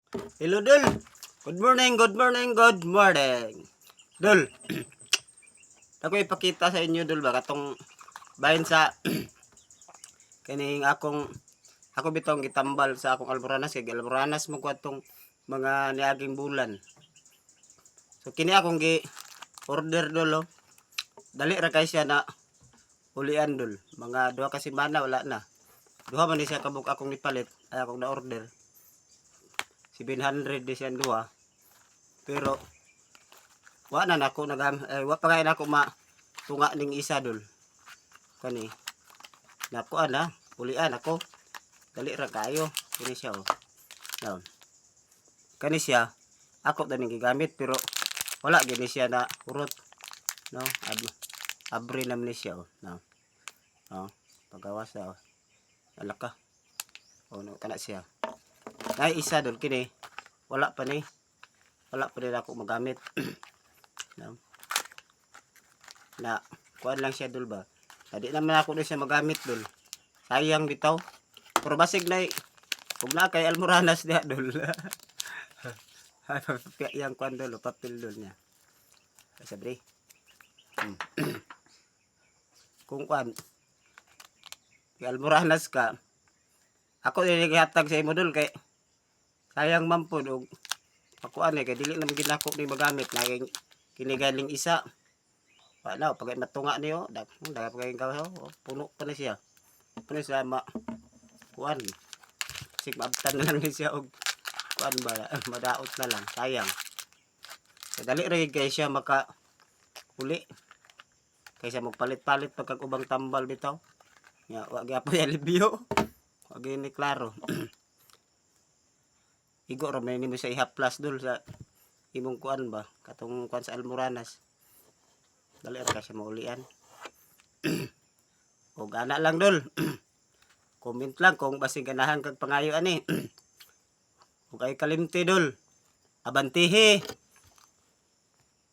Hello, Dul. Good morning, good morning, good morning. Dul, ako ipakita sa inyo, Dul, ba katong bahin sa kining ako bitong gitambal sa akong almoranas kay almoranas mo ko atong mga niaging bulan. So kini akong gi order, Dul, oh. Dali ra kay siya na ulian, Dul. Mga duha ka semana wala na. Duha man ni siya kabuk akong nipalit, ay akong na order. 700 di siya duha. Pero wa na nako wa pa kay nako tunga ning isa, Dul. Kani nako ana ulian ako. Dali ra kayo kini siya, oh. Now, kani siya ako daning gigamit pero wala gini siya na urot, no. Abri naman ni siya, oh. Now, oh, pagawas oh. Alaka, oh, no kana siya. Nay isa, Dul, kini wala pa ni ako magamit. No. Na kuan lang siya, Dul, ba. Hindi naman ako na siya magamit, Dul. Sayang bitaw. Pero basig na kung na kay almoranas diha, Dul. Yang kuan, Dul, papel, Dul niya. Sabi. Kung kuan kay almoranas ka, ako nilihatag sa imo, Dul, kay sayang man po og ako ani kay dili naman ginako ni magamit na kinigaling isa. Wala pag matunga niyo, dapat kay gawa, puno pa na siya. Puno siya kuan. Sig maabtan na lang ni siya og kuan ba, madaot na lang, sayang. So, dali ra kay siya maka uli. Kaysa magpalit-palit pagkag ubang tambal bitaw. Ya, wa gyapon ya libyo. Wa gini klaro. Igo ra may nimo sa ihaplas, Dul, sa imong kuan ba, katong kuan sa almoranas. Dali ra ka siya maulian. O gana lang, Dul. Comment lang kung basig ganahan kag pangayo ani. Ug ay kalimti, Dul. Abantihi.